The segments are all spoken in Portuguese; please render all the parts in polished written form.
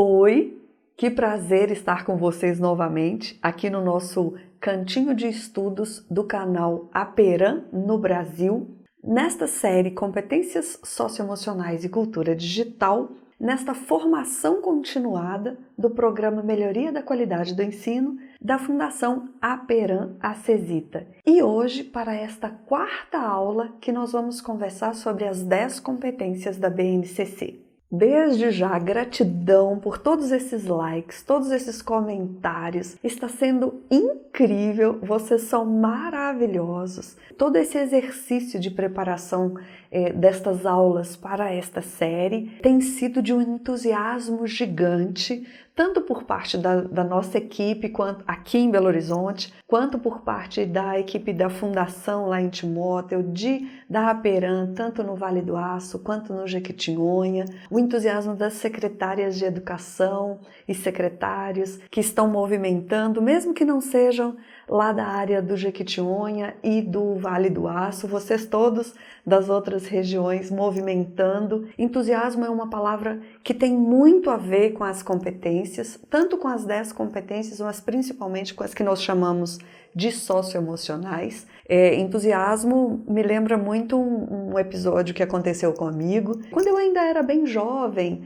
Oi, que prazer estar com vocês novamente aqui no nosso cantinho de estudos do canal Aperam no Brasil. Nesta série Competências Socioemocionais e Cultura Digital, nesta formação continuada do programa Melhoria da Qualidade do Ensino da Fundação Aperam Acesita. E hoje, para esta quarta aula, que nós vamos conversar sobre as 10 competências da BNCC. Desde já, gratidão por todos esses likes, todos esses comentários. Está sendo incrível, vocês são maravilhosos. Todo esse exercício de preparação destas aulas para esta série tem sido de um entusiasmo gigante, tanto por parte da nossa equipe quanto aqui em Belo Horizonte, quanto por parte da equipe da Fundação lá em Timóteo, da Aperam, tanto no Vale do Aço quanto no Jequitinhonha, o entusiasmo das secretárias de educação e secretários que estão movimentando, mesmo que não sejam lá da área do Jequitinhonha e do Vale do Aço, vocês todos das outras regiões movimentando. Entusiasmo é uma palavra que tem muito a ver com as competências, tanto com as 10 competências, mas principalmente com as que nós chamamos de socioemocionais. Entusiasmo me lembra muito um episódio que aconteceu comigo, quando eu ainda era bem jovem,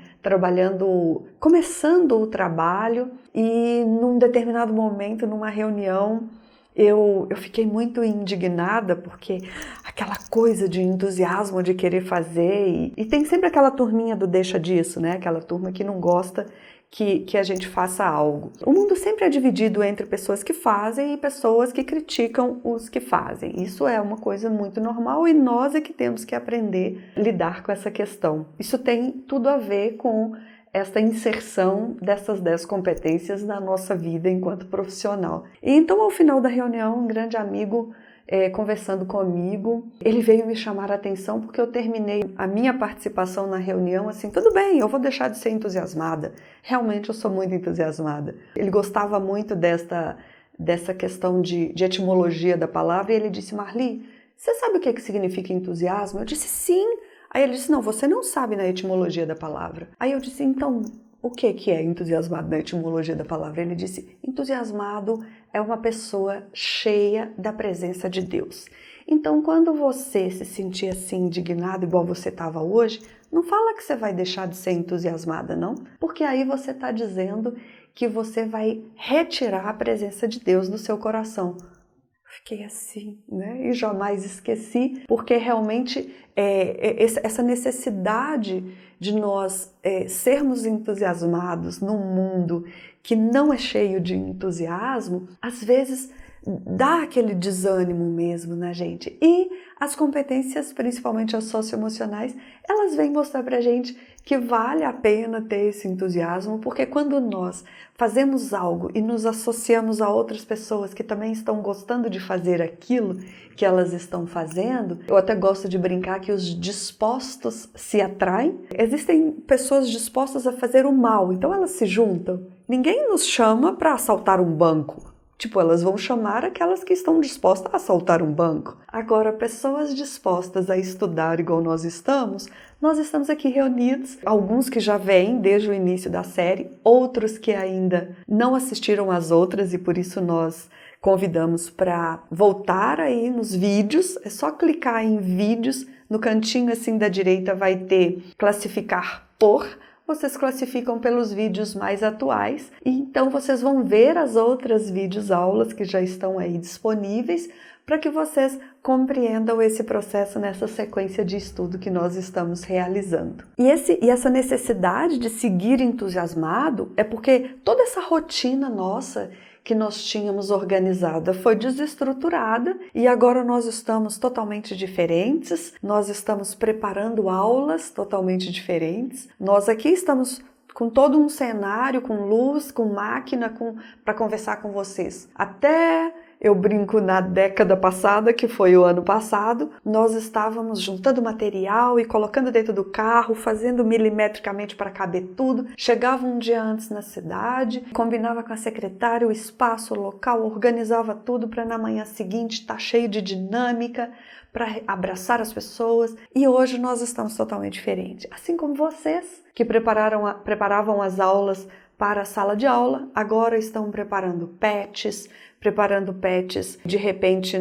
começando o trabalho, e num determinado momento, numa reunião, eu fiquei muito indignada, porque aquela coisa de entusiasmo de querer fazer, e tem sempre aquela turminha do deixa disso, né? Aquela turma que não gosta que a gente faça algo. O mundo sempre é dividido entre pessoas que fazem e pessoas que criticam os que fazem. Isso é uma coisa muito normal e nós é que temos que aprender a lidar com essa questão. Isso tem tudo a ver com esta inserção dessas 10 competências na nossa vida enquanto profissional. E então, ao final da reunião, um grande amigo conversando comigo, ele veio me chamar a atenção porque eu terminei a minha participação na reunião assim, tudo bem, eu vou deixar de ser entusiasmada. Realmente eu sou muito entusiasmada. Ele gostava muito dessa questão de etimologia da palavra e ele disse, Marli, você sabe o que significa entusiasmo? Eu disse, sim. Aí ele disse, não, você não sabe na etimologia da palavra. Aí eu disse, então, o que é entusiasmado na etimologia da palavra? Ele disse, entusiasmado é uma pessoa cheia da presença de Deus. Então, quando você se sentir assim, indignado, igual você estava hoje, não fala que você vai deixar de ser entusiasmada, não. Porque aí você está dizendo que você vai retirar a presença de Deus do seu coração. Fiquei assim, né? E jamais esqueci, porque realmente essa necessidade de nós sermos entusiasmados num mundo que não é cheio de entusiasmo, às vezes dá aquele desânimo mesmo na gente. E as competências, principalmente as socioemocionais, elas vêm mostrar pra gente que vale a pena ter esse entusiasmo, porque quando nós fazemos algo e nos associamos a outras pessoas que também estão gostando de fazer aquilo que elas estão fazendo, eu até gosto de brincar que os dispostos se atraem. Existem pessoas dispostas a fazer o mal, então elas se juntam. Ninguém nos chama para assaltar um banco. Tipo, elas vão chamar aquelas que estão dispostas a assaltar um banco. Agora, pessoas dispostas a estudar igual nós estamos aqui reunidos. Alguns que já vêm desde o início da série, outros que ainda não assistiram às outras e por isso nós convidamos para voltar aí nos vídeos. É só clicar em vídeos, no cantinho assim da direita vai ter classificar por. Vocês classificam pelos vídeos mais atuais e então vocês vão ver as outras aulas que já estão aí disponíveis para que vocês compreendam esse processo nessa sequência de estudo que nós estamos realizando. E essa necessidade de seguir entusiasmado é porque toda essa rotina nossa que nós tínhamos organizada foi desestruturada e agora nós estamos totalmente diferentes, nós estamos preparando aulas totalmente diferentes, nós aqui estamos com todo um cenário, com luz, com máquina, para conversar com vocês. Até eu brinco na década passada, que foi o ano passado, nós estávamos juntando material e colocando dentro do carro, fazendo milimetricamente para caber tudo. Chegava um dia antes na cidade, combinava com a secretária o espaço, o local, organizava tudo para na manhã seguinte estar cheio de dinâmica, para abraçar as pessoas. E hoje nós estamos totalmente diferentes. Assim como vocês que preparavam as aulas para a sala de aula, agora estão preparando patches de repente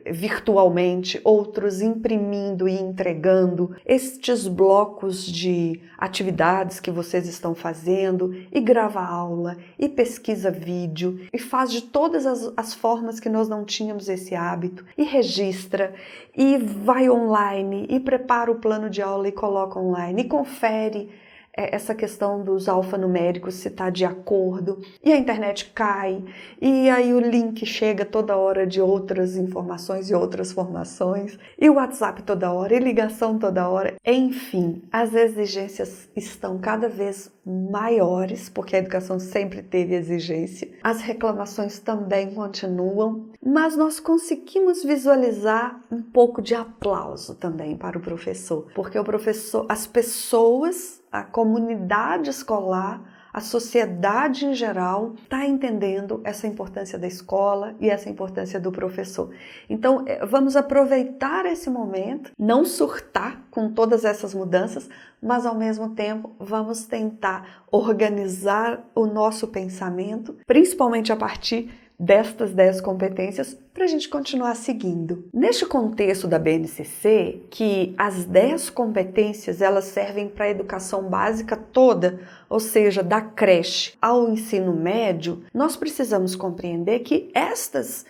virtualmente, outros imprimindo e entregando estes blocos de atividades que vocês estão fazendo, e grava aula, e pesquisa vídeo, e faz de todas as formas que nós não tínhamos esse hábito, e registra, e vai online, e prepara o plano de aula e coloca online, e confere essa questão dos alfanuméricos, se está de acordo, e a internet cai, e aí o link chega toda hora de outras informações e outras formações, e o WhatsApp toda hora, e ligação toda hora. Enfim, as exigências estão cada vez maiores, porque a educação sempre teve exigência, as reclamações também continuam, mas nós conseguimos visualizar um pouco de aplauso também para o professor, porque o professor, as pessoas, a comunidade escolar, a sociedade em geral está entendendo essa importância da escola e essa importância do professor. Então, vamos aproveitar esse momento, não surtar com todas essas mudanças, mas ao mesmo tempo vamos tentar organizar o nosso pensamento, principalmente a partir destas 10 competências, para a gente continuar seguindo. Neste contexto da BNCC, que as 10 competências elas servem para a educação básica toda, ou seja, da creche ao ensino médio, nós precisamos compreender que estas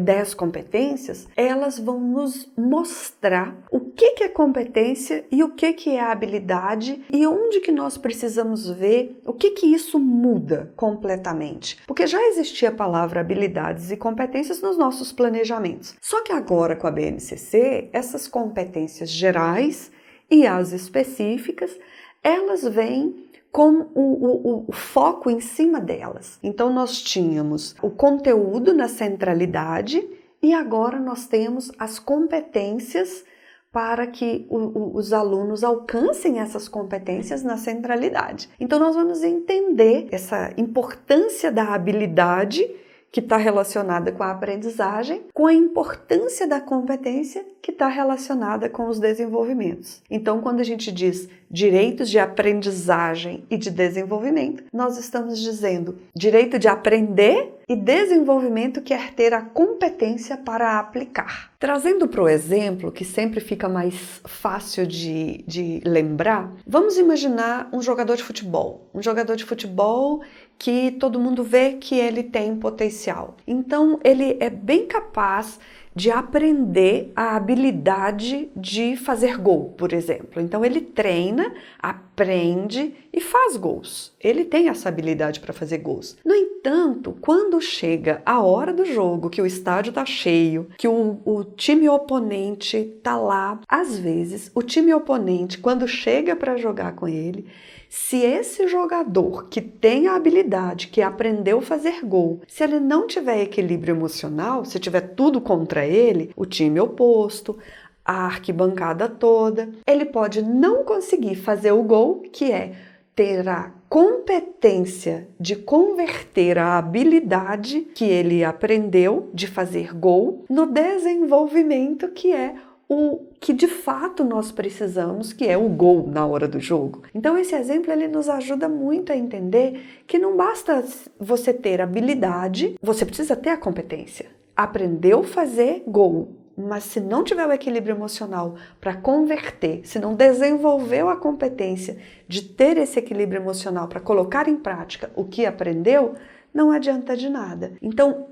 10 competências, elas vão nos mostrar o que é competência e o que é habilidade e onde que nós precisamos ver o que isso muda completamente. Porque já existia a palavra habilidades e competências nos nossos planejamentos. Só que agora com a BNCC, essas competências gerais e as específicas, elas vêm com o foco em cima delas. Então nós tínhamos o conteúdo na centralidade e agora nós temos as competências para que os alunos alcancem essas competências na centralidade. Então nós vamos entender essa importância da habilidade que está relacionada com a aprendizagem, com a importância da competência que está relacionada com os desenvolvimentos. Então, quando a gente diz direitos de aprendizagem e de desenvolvimento, nós estamos dizendo direito de aprender e desenvolvimento quer ter a competência para aplicar. Trazendo para o exemplo, que sempre fica mais fácil de lembrar, vamos imaginar um jogador de futebol. Um jogador de futebol que todo mundo vê que ele tem potencial. Então, ele é bem capaz de aprender a habilidade de fazer gol, por exemplo. Então ele treina, aprende e faz gols. Ele tem essa habilidade para fazer gols. No entanto, quando chega a hora do jogo, que o estádio está cheio, que o time oponente está lá, às vezes o time oponente, quando chega para jogar com ele, se esse jogador que tem a habilidade, que aprendeu a fazer gol, se ele não tiver equilíbrio emocional, se tiver tudo contra ele, o time oposto, a arquibancada toda, ele pode não conseguir fazer o gol, que é ter a competência de converter a habilidade que ele aprendeu de fazer gol no desenvolvimento que é o que de fato nós precisamos, que é o gol na hora do jogo. Então esse exemplo ele nos ajuda muito a entender que não basta você ter habilidade, você precisa ter a competência. Aprendeu a fazer gol, mas se não tiver o equilíbrio emocional para converter, se não desenvolveu a competência de ter esse equilíbrio emocional para colocar em prática o que aprendeu, não adianta de nada. Então,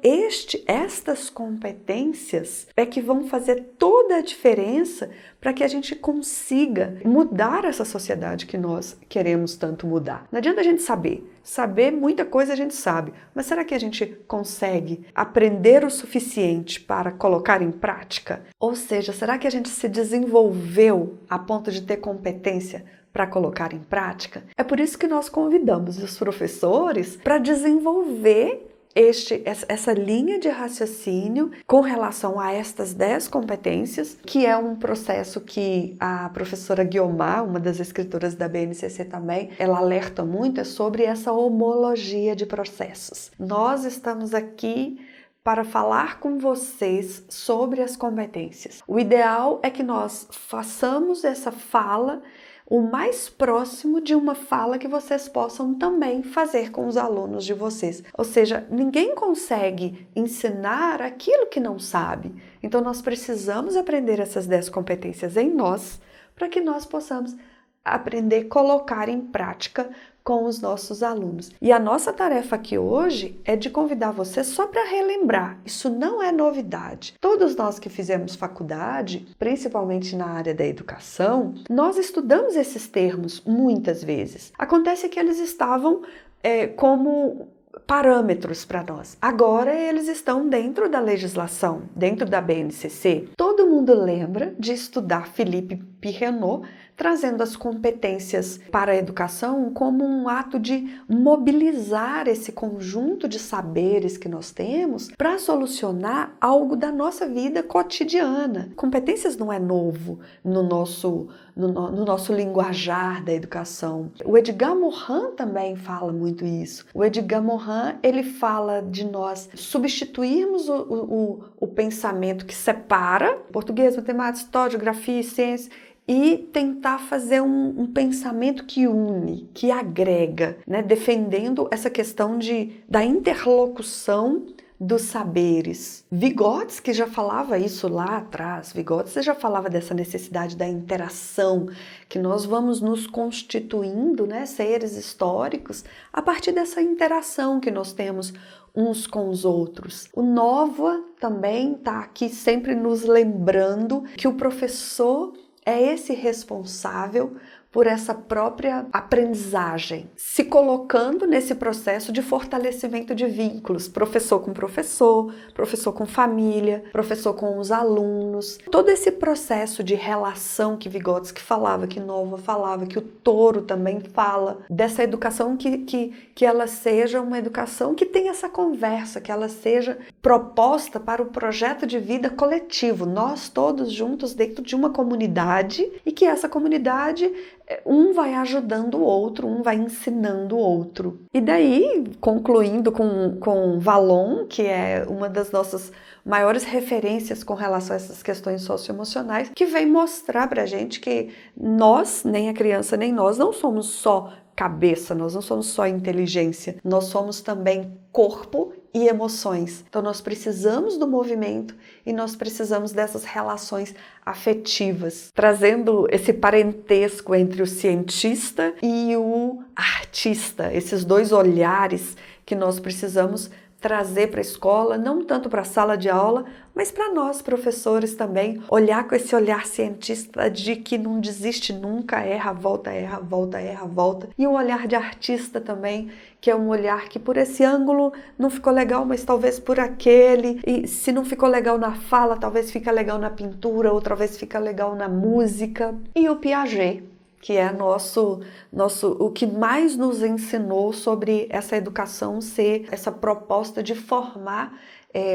estas competências é que vão fazer toda a diferença para que a gente consiga mudar essa sociedade que nós queremos tanto mudar. Não adianta a gente saber. Saber muita coisa a gente sabe, mas será que a gente consegue aprender o suficiente para colocar em prática? Ou seja, será que a gente se desenvolveu a ponto de ter competência para colocar em prática? É por isso que nós convidamos os professores para desenvolver essa linha de raciocínio com relação a estas 10 competências, que é um processo que a professora Guiomar, uma das escritoras da BNCC também, ela alerta muito, é sobre essa homologia de processos. Nós estamos aqui para falar com vocês sobre as competências. O ideal é que nós façamos essa fala o mais próximo de uma fala que vocês possam também fazer com os alunos de vocês. Ou seja, ninguém consegue ensinar aquilo que não sabe. Então, nós precisamos aprender essas 10 competências em nós, para que nós possamos aprender a colocar em prática com os nossos alunos. E a nossa tarefa aqui hoje é de convidar você só para relembrar. Isso não é novidade. Todos nós que fizemos faculdade, principalmente na área da educação, nós estudamos esses termos muitas vezes. Acontece que eles estavam como parâmetros para nós. Agora eles estão dentro da legislação, dentro da BNCC. Todo mundo lembra de estudar Philippe Pirrenot, trazendo as competências para a educação como um ato de mobilizar esse conjunto de saberes que nós temos para solucionar algo da nossa vida cotidiana. Competências não é novo no nosso linguajar da educação. O Edgar Morin também fala muito isso. O Edgar Morin, ele fala de nós substituirmos o pensamento que separa português, matemática, história, geografia e ciência e tentar fazer um pensamento que une, que agrega, né? Defendendo essa questão da interlocução dos saberes. Vygotsky já falava isso lá atrás. Vygotsky já falava dessa necessidade da interação, que nós vamos nos constituindo, né, seres históricos, a partir dessa interação que nós temos uns com os outros. O Nova também está aqui sempre nos lembrando que o professor é esse responsável por essa própria aprendizagem, se colocando nesse processo de fortalecimento de vínculos, professor com família, professor com os alunos. Todo esse processo de relação que Vygotsky falava, que Nova falava, que o Toro também fala, dessa educação que ela seja uma educação que tenha essa conversa, que ela seja proposta para o projeto de vida coletivo, nós todos juntos dentro de uma comunidade, e que essa comunidade um vai ajudando o outro, um vai ensinando o outro. E daí, concluindo com Vallon, que é uma das nossas maiores referências com relação a essas questões socioemocionais, que vem mostrar pra gente que nós, nem a criança nem nós, não somos só cabeça, nós não somos só inteligência, nós somos também corpo e emoções. Então nós precisamos do movimento e nós precisamos dessas relações afetivas, trazendo esse parentesco entre o cientista e o artista, esses dois olhares que nós precisamos trazer para a escola, não tanto para a sala de aula, mas para nós, professores também, olhar com esse olhar cientista de que não desiste nunca, erra, volta, erra, volta, erra, volta. E um olhar de artista também, que é um olhar que por esse ângulo não ficou legal, mas talvez por aquele, e se não ficou legal na fala, talvez fica legal na pintura, outra vez fica legal na música. E o Piaget, que é o que mais nos ensinou sobre essa educação ser essa proposta de formar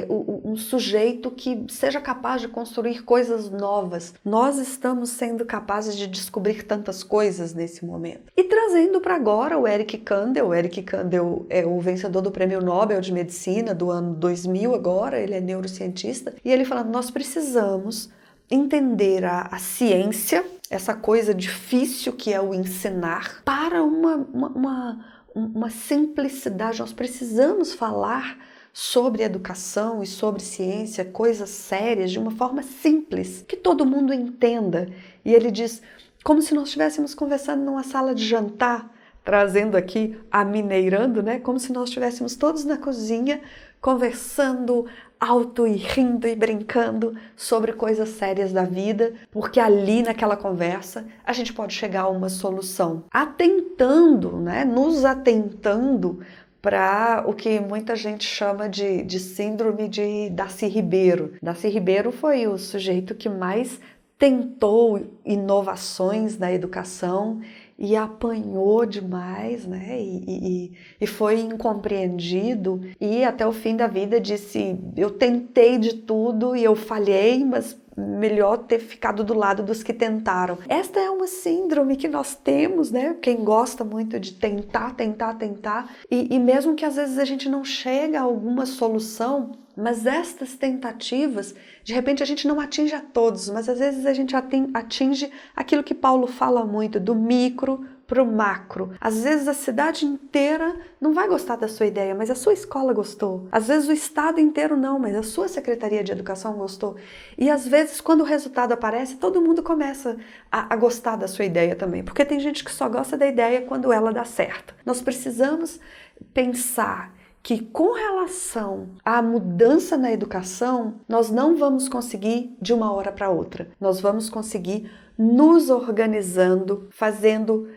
um sujeito que seja capaz de construir coisas novas. Nós estamos sendo capazes de descobrir tantas coisas nesse momento. E trazendo para agora o Eric Kandel. O Eric Kandel é o vencedor do Prêmio Nobel de Medicina do ano 2000 agora, ele é neurocientista, e ele fala, nós precisamos entender a ciência, essa coisa difícil que é o ensinar, para uma simplicidade. Nós precisamos falar sobre educação e sobre ciência, coisas sérias, de uma forma simples, que todo mundo entenda. E ele diz, como se nós estivéssemos conversando numa sala de jantar, trazendo aqui, amineirando, né? Como se nós estivéssemos todos na cozinha, conversando alto e rindo e brincando sobre coisas sérias da vida, porque ali naquela conversa a gente pode chegar a uma solução, atentando, né? Nos atentando para o que muita gente chama de síndrome de Darcy Ribeiro. Darcy Ribeiro foi o sujeito que mais tentou inovações na educação e apanhou demais, né? E foi incompreendido e até o fim da vida disse: eu tentei de tudo e eu falhei, mas melhor ter ficado do lado dos que tentaram. Esta é uma síndrome que nós temos, né? Quem gosta muito de tentar, e mesmo que às vezes a gente não chega a alguma solução, mas estas tentativas, de repente a gente não atinge a todos, mas às vezes a gente atinge aquilo que Paulo fala muito, do micro para o macro. Às vezes a cidade inteira não vai gostar da sua ideia, mas a sua escola gostou. Às vezes o estado inteiro não, mas a sua secretaria de educação gostou. E às vezes quando o resultado aparece, todo mundo começa a gostar da sua ideia também, porque tem gente que só gosta da ideia quando ela dá certo. Nós precisamos pensar que com relação à mudança na educação, nós não vamos conseguir de uma hora para outra. Nós vamos conseguir nos organizando, fazendo,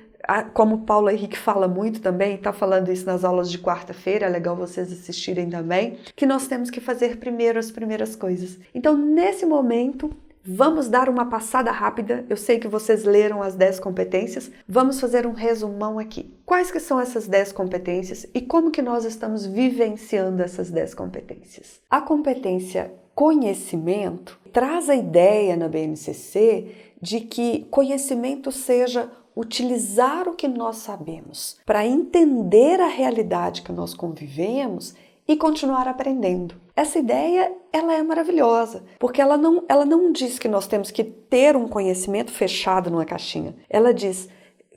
como Paulo Henrique fala muito também, está falando isso nas aulas de quarta-feira, é legal vocês assistirem também, que nós temos que fazer primeiro as primeiras coisas. Então, nesse momento, vamos dar uma passada rápida. Eu sei que vocês leram as 10 competências. Vamos fazer um resumão aqui. Quais que são essas 10 competências e como que nós estamos vivenciando essas 10 competências? A competência conhecimento traz a ideia na BNCC de que conhecimento seja utilizar o que nós sabemos para entender a realidade que nós convivemos e continuar aprendendo. Essa ideia, ela é maravilhosa, porque ela não diz que nós temos que ter um conhecimento fechado numa caixinha. Ela diz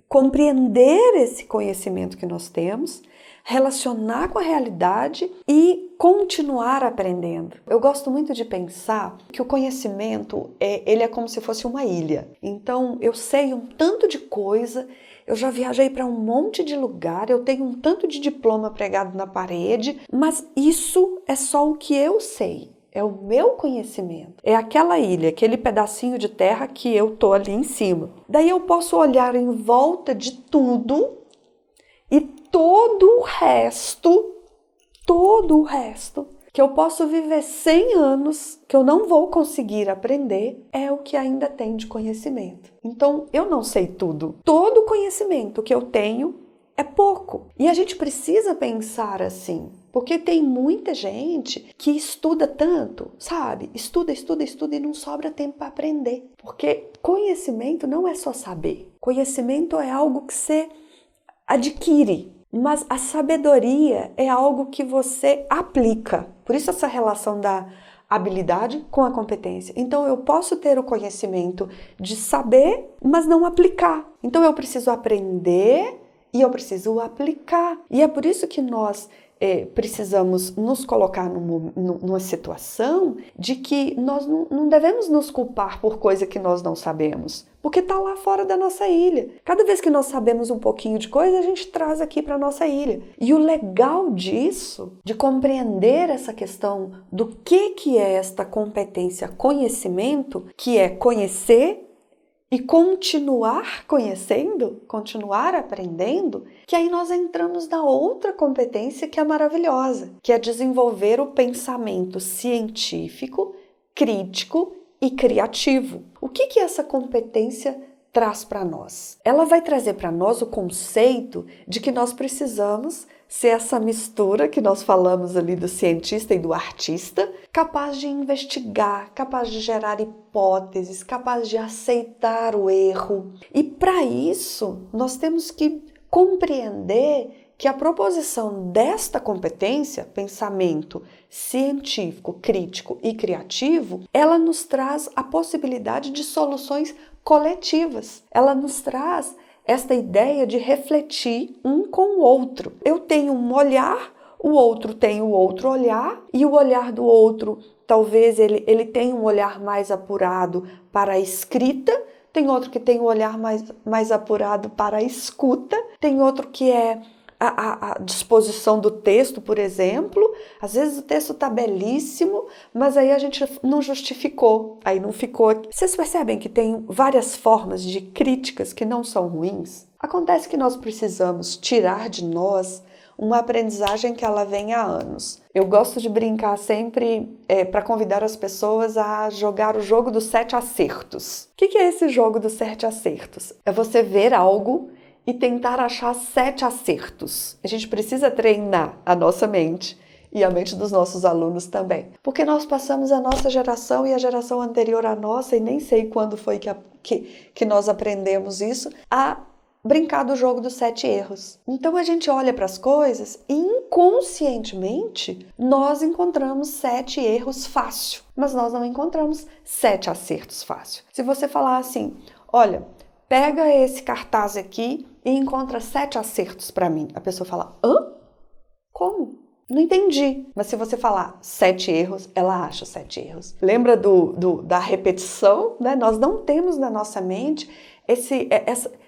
compreender esse conhecimento que nós temos, relacionar com a realidade e continuar aprendendo. Eu gosto muito de pensar que o conhecimento, ele é como se fosse uma ilha. Então, eu sei um tanto de coisa, eu já viajei para um monte de lugar, eu tenho um tanto de diploma pregado na parede, mas isso é só o que eu sei. É o meu conhecimento. É aquela ilha, aquele pedacinho de terra que eu tô ali em cima. Daí eu posso olhar em volta de tudo e todo o resto que eu posso viver 100 anos, que eu não vou conseguir aprender, é o que ainda tem de conhecimento. Então, eu não sei tudo. Todo o conhecimento que eu tenho é pouco. E a gente precisa pensar assim, porque tem muita gente que estuda tanto, sabe? Estuda e não sobra tempo para aprender. Porque conhecimento não é só saber. Conhecimento é algo que você adquire. Mas a sabedoria é algo que você aplica. Por isso essa relação da habilidade com a competência. Então eu posso ter o conhecimento de saber, mas não aplicar. Então eu preciso aprender e eu preciso aplicar. E é por isso que nós precisamos nos colocar numa situação de que nós não devemos nos culpar por coisa que nós não sabemos, porque está lá fora da nossa ilha. Cada vez que nós sabemos um pouquinho de coisa, a gente traz aqui para a nossa ilha. E o legal disso, de compreender essa questão do que é esta competência conhecimento, que é conhecer e continuar conhecendo, continuar aprendendo, que aí nós entramos na outra competência que é maravilhosa, que é desenvolver o pensamento científico, crítico e criativo. O que essa competência traz para nós? Ela vai trazer para nós o conceito de que nós precisamos ser essa mistura que nós falamos ali do cientista e do artista, capaz de investigar, capaz de gerar hipóteses, capaz de aceitar o erro. E para isso, nós temos que compreender que a proposição desta competência, pensamento científico, crítico e criativo, ela nos traz a possibilidade de soluções coletivas. Ela nos traz esta ideia de refletir um com o outro. Eu tenho um olhar, o outro tem o outro olhar, e o olhar do outro, talvez ele tenha um olhar mais apurado para a escrita, tem outro que tem um olhar mais apurado para a escuta, tem outro que é a disposição do texto, por exemplo. Às vezes o texto está belíssimo, mas aí a gente não justificou, aí não ficou. Vocês percebem que tem várias formas de críticas que não são ruins? Acontece que nós precisamos tirar de nós uma aprendizagem que ela vem há anos. Eu gosto de brincar sempre para convidar as pessoas a jogar o jogo dos 7 acertos. O que é esse jogo dos 7 acertos? É você ver algo e tentar achar 7 acertos. A gente precisa treinar a nossa mente e a mente dos nossos alunos também. Porque nós passamos a nossa geração e a geração anterior à nossa, e nem sei quando foi que nós aprendemos isso, a brincar do jogo dos 7 erros. Então a gente olha para as coisas e inconscientemente nós encontramos 7 erros fácil, mas nós não encontramos 7 acertos fácil. Se você falar assim, olha, pega esse cartaz aqui e encontra 7 acertos para mim, a pessoa fala, hã? Como? Não entendi. Mas se você falar 7 erros, ela acha 7 erros. Lembra da repetição, né? Nós não temos na nossa mente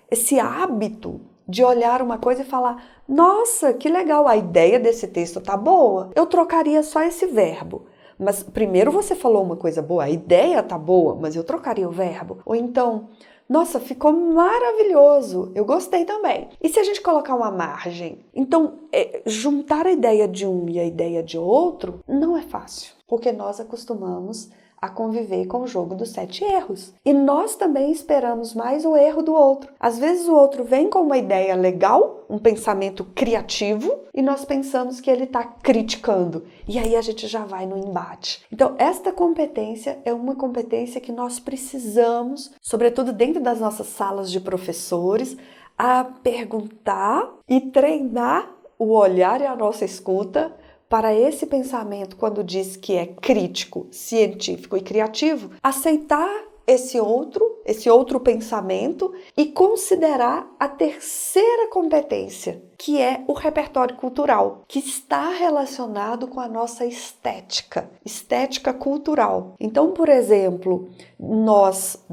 esse hábito de olhar uma coisa e falar, nossa, que legal, a ideia desse texto tá boa. Eu trocaria só esse verbo. Mas primeiro você falou uma coisa boa, a ideia tá boa, mas eu trocaria o verbo. Ou então, nossa, ficou maravilhoso, eu gostei também. E se a gente colocar uma margem? Então, juntar a ideia de um e a ideia de outro não é fácil, porque nós acostumamos a conviver com o jogo dos 7 erros. E nós também esperamos mais o erro do outro. Às vezes o outro vem com uma ideia legal, um pensamento criativo, e nós pensamos que ele está criticando. E aí a gente já vai no embate. Então, esta competência é uma competência que nós precisamos, sobretudo dentro das nossas salas de professores, a perguntar e treinar o olhar e a nossa escuta para esse pensamento, quando diz que é crítico, científico e criativo, aceitar esse outro pensamento e considerar a terceira competência, que é o repertório cultural, que está relacionado com a nossa estética cultural. Então, por exemplo, nós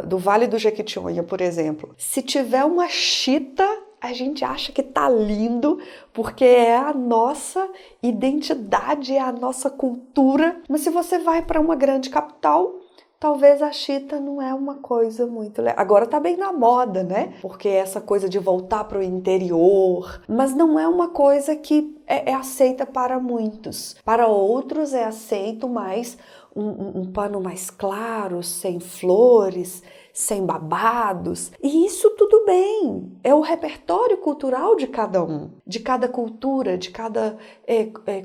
do Vale do Jequitinhonha, por exemplo, se tiver uma chita, a gente acha que tá lindo, porque é a nossa identidade, é a nossa cultura. Mas se você vai para uma grande capital, talvez a chita não é uma coisa muito legal. Agora tá bem na moda, né? Porque essa coisa de voltar para o interior, mas não é uma coisa que é aceita para muitos. Para outros é aceito mais um pano mais claro, sem flores, sem babados. E isso tudo bem. É o repertório cultural de cada um, de cada cultura, de cada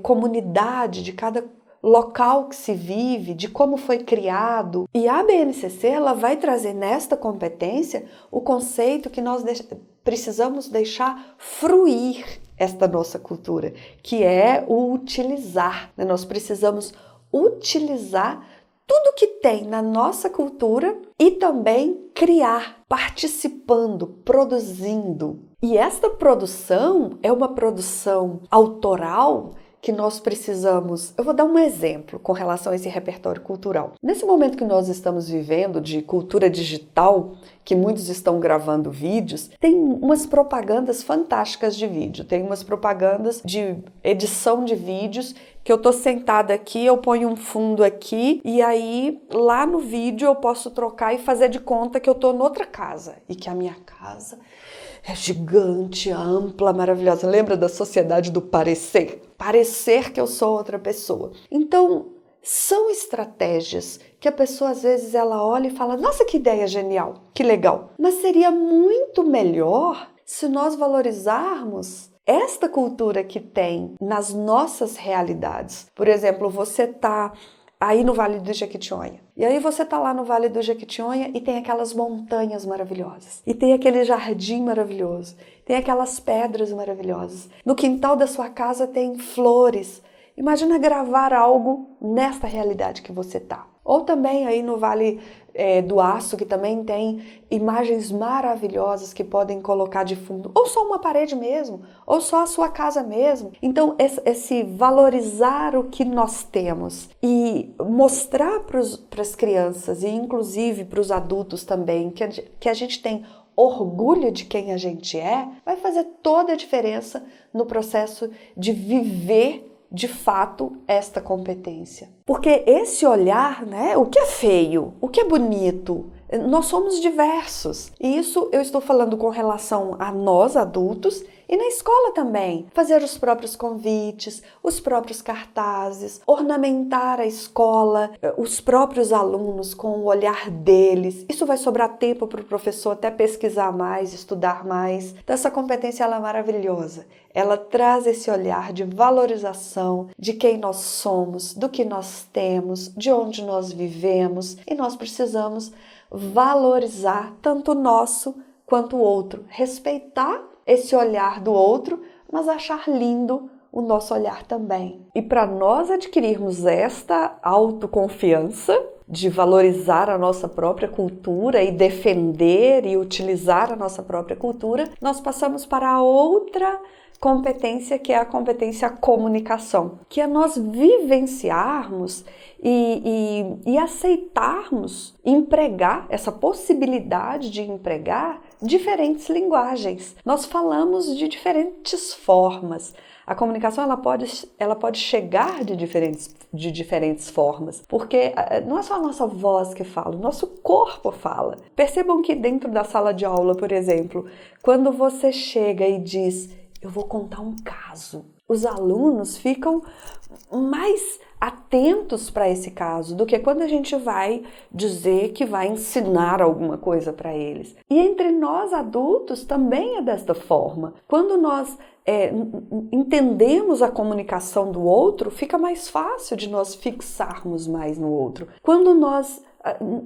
comunidade, de cada local que se vive, de como foi criado. E a BNCC ela vai trazer nesta competência o conceito que nós precisamos deixar fruir esta nossa cultura, que é o utilizar. Nós precisamos utilizar tudo que tem na nossa cultura e também criar, participando, produzindo. E esta produção é uma produção autoral que nós precisamos... Eu vou dar um exemplo com relação a esse repertório cultural. Nesse momento que nós estamos vivendo de cultura digital, que muitos estão gravando vídeos, tem umas propagandas fantásticas de vídeo, tem umas propagandas de edição de vídeos que eu tô sentada aqui, eu ponho um fundo aqui e aí lá no vídeo eu posso trocar e fazer de conta que eu tô noutra casa e que a minha casa é gigante, ampla, maravilhosa. Lembra da sociedade do parecer? Parecer que eu sou outra pessoa. Então, são estratégias que a pessoa às vezes ela olha e fala, nossa, que ideia genial, que legal. Mas seria muito melhor se nós valorizarmos esta cultura que tem nas nossas realidades. Por exemplo, você está aí no Vale do Jequitinhonha. E aí você está lá no Vale do Jequitinhonha e tem aquelas montanhas maravilhosas. E tem aquele jardim maravilhoso. Tem aquelas pedras maravilhosas. No quintal da sua casa tem flores. Imagina gravar algo nesta realidade que você está. Ou também aí no Vale do Aço, que também tem imagens maravilhosas que podem colocar de fundo, ou só uma parede mesmo, ou só a sua casa mesmo. Então, esse valorizar o que nós temos e mostrar para as crianças e inclusive para os adultos também que a gente tem orgulho de quem a gente é, vai fazer toda a diferença no processo de viver de fato esta competência. Porque esse olhar, né, o que é feio, o que é bonito, nós somos diversos. E isso eu estou falando com relação a nós adultos E na escola também, fazer os próprios convites, os próprios cartazes, ornamentar a escola, os próprios alunos com o olhar deles. Isso vai sobrar tempo para o professor até pesquisar mais, estudar mais. Então essa competência ela é maravilhosa. Ela traz esse olhar de valorização de quem nós somos, do que nós temos, de onde nós vivemos, e nós precisamos valorizar tanto o nosso quanto o outro, respeitar esse olhar do outro, mas achar lindo o nosso olhar também. E para nós adquirirmos esta autoconfiança de valorizar a nossa própria cultura e defender e utilizar a nossa própria cultura, nós passamos para a outra competência, que é a competência comunicação, que é nós vivenciarmos e aceitarmos empregar, essa possibilidade de empregar diferentes linguagens. Nós falamos de diferentes formas. A comunicação ela pode chegar de diferentes formas, porque não é só a nossa voz que fala, o nosso corpo fala. Percebam que dentro da sala de aula, por exemplo, quando você chega e diz: eu vou contar um caso, os alunos ficam mais atentos para esse caso do que quando a gente vai dizer que vai ensinar alguma coisa para eles. E entre nós adultos também é desta forma. Quando nós entendemos a comunicação do outro, fica mais fácil de nós fixarmos mais no outro. Quando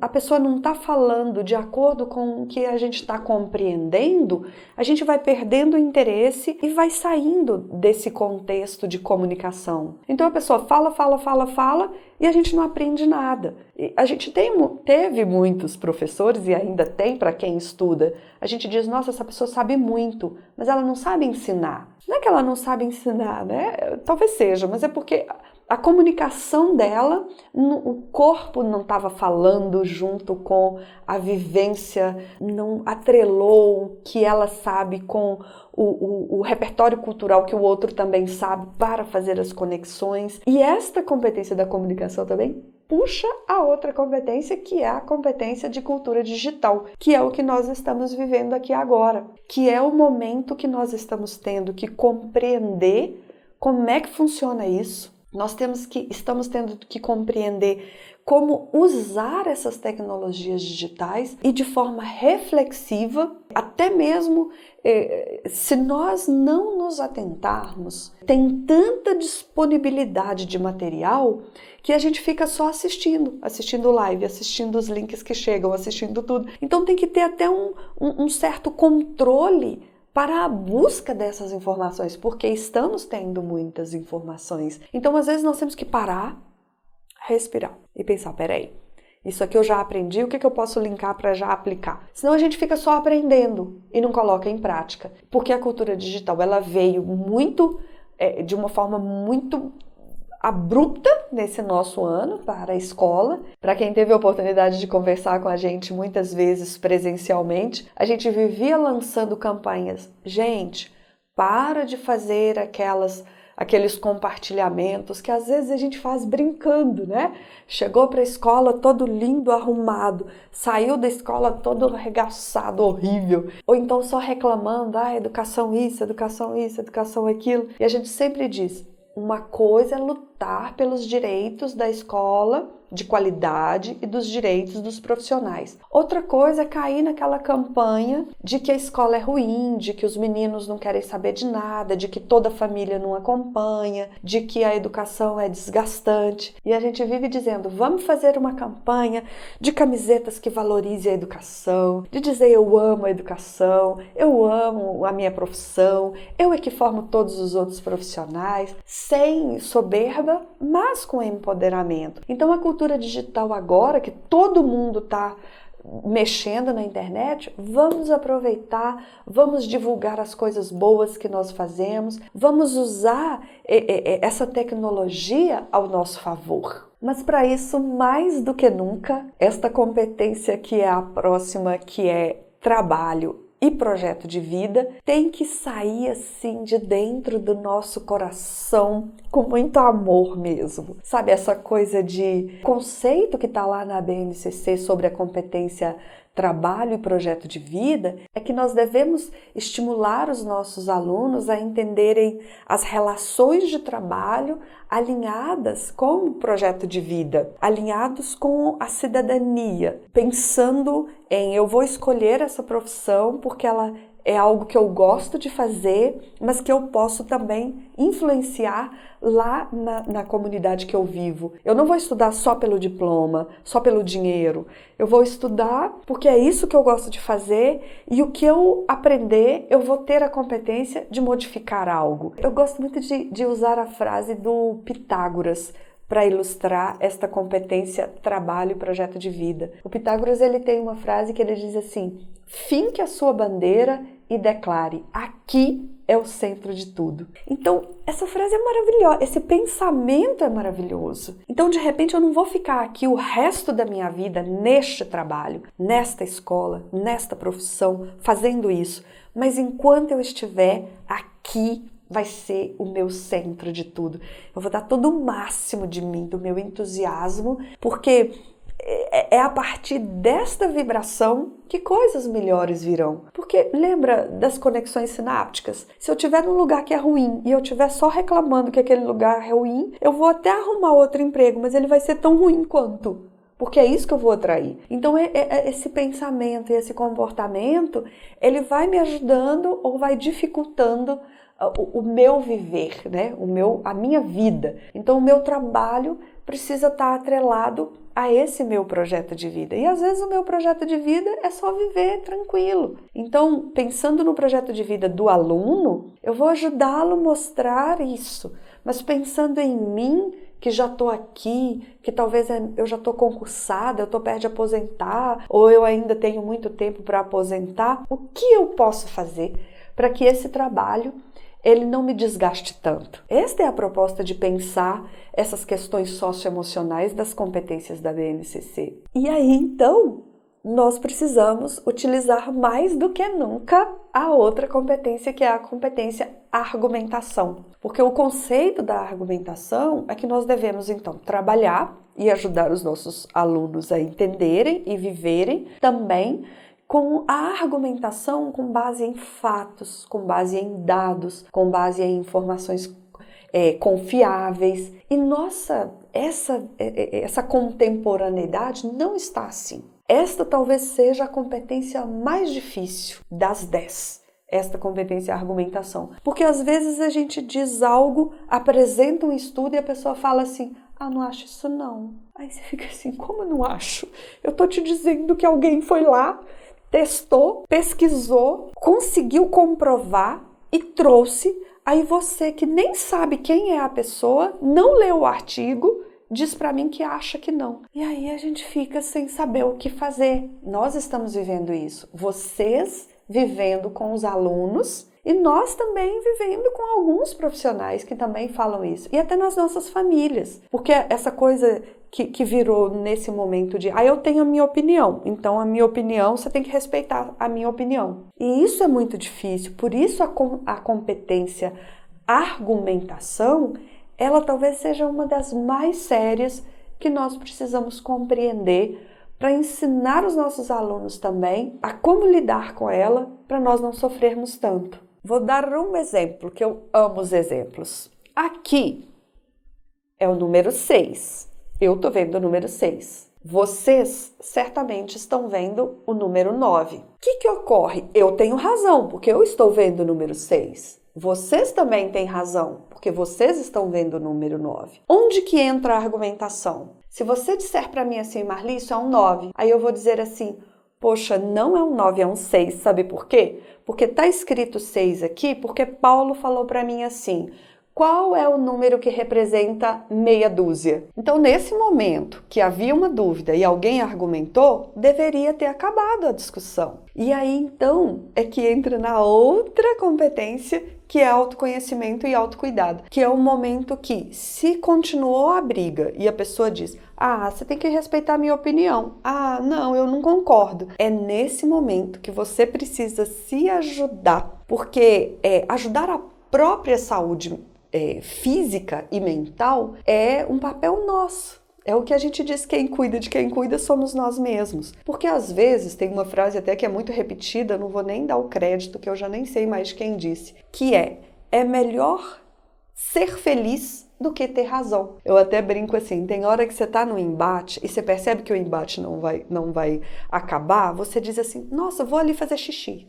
a pessoa não está falando de acordo com o que a gente está compreendendo, a gente vai perdendo o interesse e vai saindo desse contexto de comunicação. Então a pessoa fala e a gente não aprende nada. E a gente teve muitos professores, e ainda tem para quem estuda, a gente diz: nossa, essa pessoa sabe muito, mas ela não sabe ensinar. Não é que ela não sabe ensinar, né? Talvez seja, mas é porque a comunicação dela, o corpo não estava falando junto com a vivência, não atrelou o que ela sabe com o repertório cultural que o outro também sabe para fazer as conexões. E esta competência da comunicação também puxa a outra competência, que é a competência de cultura digital, que é o que nós estamos vivendo aqui agora, que é o momento que nós estamos tendo que compreender como é que funciona isso. Nós estamos tendo que compreender como usar essas tecnologias digitais e de forma reflexiva, até mesmo se nós não nos atentarmos, tem tanta disponibilidade de material que a gente fica só assistindo live, assistindo os links que chegam, assistindo tudo. Então tem que ter até um certo controle para a busca dessas informações, porque estamos tendo muitas informações. Então, às vezes, nós temos que parar, respirar e pensar: peraí, isso aqui eu já aprendi, o que eu posso linkar para já aplicar? Senão a gente fica só aprendendo e não coloca em prática, porque a cultura digital ela veio de uma forma muito abrupta nesse nosso ano para a escola. Para quem teve a oportunidade de conversar com a gente muitas vezes presencialmente, a gente vivia lançando campanhas. Gente, para de fazer aqueles compartilhamentos que às vezes a gente faz brincando, né? Chegou para a escola todo lindo, arrumado, saiu da escola todo arregaçado, horrível, ou então só reclamando: educação isso, educação aquilo. E a gente sempre diz: uma coisa é lutar pelos direitos da escola de qualidade e dos direitos dos profissionais. Outra coisa é cair naquela campanha de que a escola é ruim, de que os meninos não querem saber de nada, de que toda a família não acompanha, de que a educação é desgastante. E a gente vive dizendo: vamos fazer uma campanha de camisetas que valorize a educação, de dizer eu amo a educação, eu amo a minha profissão, eu é que formo todos os outros profissionais, sem soberba, mas com empoderamento. Então a cultura digital agora, que todo mundo está mexendo na internet, vamos aproveitar, vamos divulgar as coisas boas que nós fazemos, vamos usar essa tecnologia ao nosso favor. Mas para isso, mais do que nunca, esta competência que é a próxima, que é trabalho e projeto de vida, tem que sair assim de dentro do nosso coração com muito amor mesmo. Sabe, essa coisa de conceito que está lá na BNCC sobre a competência trabalho e projeto de vida, é que nós devemos estimular os nossos alunos a entenderem as relações de trabalho alinhadas com o projeto de vida, alinhados com a cidadania, pensando em eu vou escolher essa profissão porque ela é algo que eu gosto de fazer, mas que eu posso também influenciar lá na comunidade que eu vivo. Eu não vou estudar só pelo diploma, só pelo dinheiro. Eu vou estudar porque é isso que eu gosto de fazer e o que eu aprender, eu vou ter a competência de modificar algo. Eu gosto muito de usar a frase do Pitágoras para ilustrar esta competência, trabalho e projeto de vida. O Pitágoras ele tem uma frase que ele diz assim: finque a sua bandeira e declare, aqui é o centro de tudo. Então, essa frase é maravilhosa, esse pensamento é maravilhoso. Então, de repente, eu não vou ficar aqui o resto da minha vida neste trabalho, nesta escola, nesta profissão, fazendo isso. Mas enquanto eu estiver aqui, vai ser o meu centro de tudo. Eu vou dar todo o máximo de mim, do meu entusiasmo, porque é a partir desta vibração que coisas melhores virão. Porque lembra das conexões sinápticas? Se eu estiver num lugar que é ruim e eu estiver só reclamando que aquele lugar é ruim, eu vou até arrumar outro emprego, mas ele vai ser tão ruim quanto. Porque é isso que eu vou atrair. Então, esse pensamento e esse comportamento, ele vai me ajudando ou vai dificultando o meu viver, né? A minha vida. Então, o meu trabalho precisa estar atrelado a esse meu projeto de vida. E às vezes o meu projeto de vida é só viver tranquilo. Então, pensando no projeto de vida do aluno, eu vou ajudá-lo a mostrar isso. Mas pensando em mim, que já estou aqui, que talvez eu já estou concursada, eu estou perto de aposentar, ou eu ainda tenho muito tempo para aposentar, o que eu posso fazer para que esse trabalho ele não me desgaste tanto? Esta é a proposta de pensar essas questões socioemocionais das competências da BNCC. E aí, então, nós precisamos utilizar mais do que nunca a outra competência, que é a competência argumentação. Porque o conceito da argumentação é que nós devemos, então, trabalhar e ajudar os nossos alunos a entenderem e viverem também com a argumentação com base em fatos, com base em dados, com base em informações confiáveis. E essa contemporaneidade não está assim. Esta talvez seja a competência mais difícil das 10. Esta competência é a argumentação. Porque às vezes a gente diz algo, apresenta um estudo e a pessoa fala assim: não acho isso não. Aí você fica assim: como eu não acho? Eu tô te dizendo que alguém foi lá, testou, pesquisou, conseguiu comprovar e trouxe. Aí você, que nem sabe quem é a pessoa, não leu o artigo, diz para mim que acha que não. E aí a gente fica sem saber o que fazer. Nós estamos vivendo isso. Vocês vivendo com os alunos e nós também vivendo com alguns profissionais que também falam isso. E até nas nossas famílias. Porque essa coisa que virou nesse momento de eu tenho a minha opinião, então a minha opinião, você tem que respeitar a minha opinião. E isso é muito difícil. Por isso a competência argumentação, ela talvez seja uma das mais sérias que nós precisamos compreender para ensinar os nossos alunos também a como lidar com ela, para nós não sofrermos tanto. Vou dar um exemplo, que eu amo os exemplos. Aqui é o número 6. Eu estou vendo o número 6. Vocês certamente estão vendo o número 9. O que ocorre? Eu tenho razão, porque eu estou vendo o número 6. Vocês também têm razão, porque vocês estão vendo o número 9. Onde que entra a argumentação? Se você disser para mim assim: Marli, isso é um 9, aí eu vou dizer assim: poxa, não é um 9, é um 6. Sabe por quê? Porque está escrito 6 aqui, porque Paulo falou para mim assim: qual é o número que representa meia dúzia? Então, nesse momento que havia uma dúvida e alguém argumentou, deveria ter acabado a discussão. E aí, então, é que entra na outra competência, que é autoconhecimento e autocuidado, que é o momento que, se continuou a briga e a pessoa diz: você tem que respeitar a minha opinião. Não, eu não concordo. É nesse momento que você precisa se ajudar, porque ajudar a própria saúde física e mental é um papel nosso. É o que a gente diz, quem cuida de quem cuida somos nós mesmos. Porque às vezes, tem uma frase até que é muito repetida, não vou nem dar o crédito, que eu já nem sei mais quem disse, que é melhor ser feliz do que ter razão. Eu até brinco assim, tem hora que você tá no embate e você percebe que o embate não vai acabar, você diz assim, nossa, vou ali fazer xixi.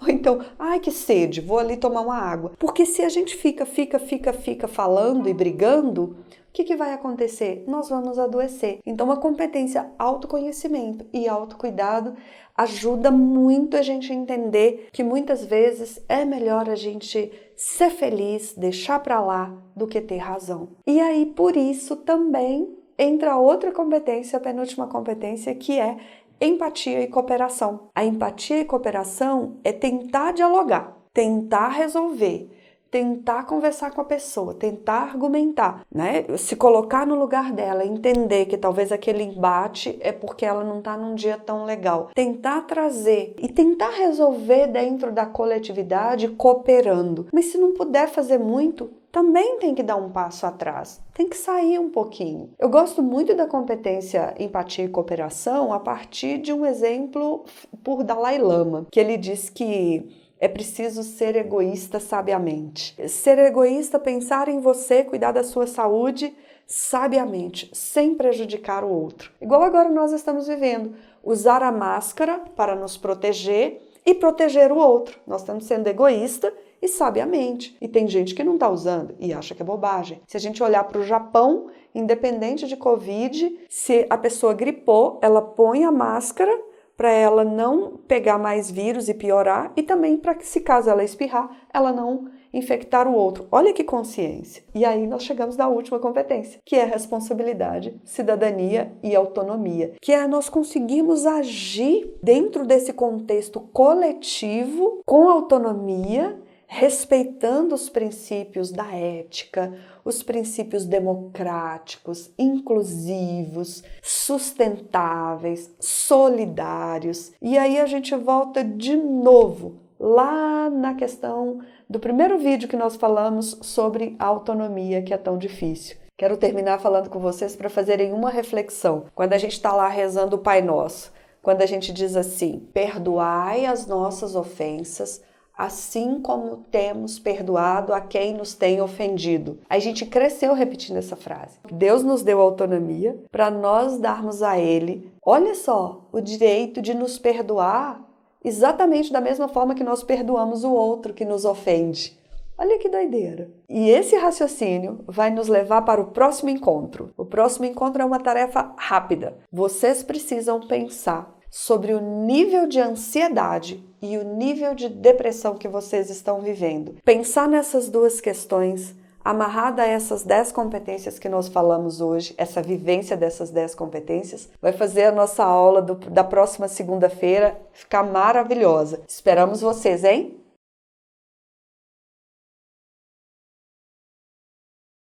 Ou então, ai que sede, vou ali tomar uma água. Porque se a gente fica falando e brigando, o que vai acontecer? Nós vamos adoecer. Então a competência autoconhecimento e autocuidado ajuda muito a gente a entender que muitas vezes é melhor a gente ser feliz, deixar pra lá, do que ter razão. E aí, por isso, também entra outra competência, a penúltima competência, que é empatia e cooperação. A empatia e cooperação é tentar dialogar, tentar resolver, tentar conversar com a pessoa, tentar argumentar, né? Se colocar no lugar dela, entender que talvez aquele embate é porque ela não está num dia tão legal. Tentar trazer e tentar resolver dentro da coletividade cooperando. Mas se não puder fazer muito, também tem que dar um passo atrás, tem que sair um pouquinho. Eu gosto muito da competência empatia e cooperação a partir de um exemplo por Dalai Lama, que ele diz que é preciso ser egoísta sabiamente. Ser egoísta, pensar em você, cuidar da sua saúde sabiamente, sem prejudicar o outro. Igual agora nós estamos vivendo, usar a máscara para nos proteger e proteger o outro. Nós estamos sendo egoísta e sabiamente. E tem gente que não está usando e acha que é bobagem. Se a gente olhar para o Japão, independente de Covid, se a pessoa gripou, ela põe a máscara para ela não pegar mais vírus e piorar, e também para que, se caso ela espirrar, ela não infectar o outro. Olha que consciência! E aí nós chegamos na última competência, que é responsabilidade, cidadania e autonomia, que é nós conseguirmos agir dentro desse contexto coletivo com autonomia, respeitando os princípios da ética, os princípios democráticos, inclusivos, sustentáveis, solidários. E aí a gente volta de novo lá na questão do primeiro vídeo que nós falamos sobre a autonomia, que é tão difícil. Quero terminar falando com vocês para fazerem uma reflexão. Quando a gente está lá rezando o Pai Nosso, quando a gente diz assim, perdoai as nossas ofensas, assim como temos perdoado a quem nos tem ofendido. A gente cresceu repetindo essa frase. Deus nos deu autonomia para nós darmos a Ele, olha só, o direito de nos perdoar exatamente da mesma forma que nós perdoamos o outro que nos ofende. Olha que doideira! E esse raciocínio vai nos levar para o próximo encontro. O próximo encontro é uma tarefa rápida. Vocês precisam pensar sobre o nível de ansiedade e o nível de depressão que vocês estão vivendo. Pensar nessas duas questões, amarrada a essas 10 competências que nós falamos hoje, essa vivência dessas 10 competências, vai fazer a nossa aula da próxima segunda-feira ficar maravilhosa. Esperamos vocês, hein?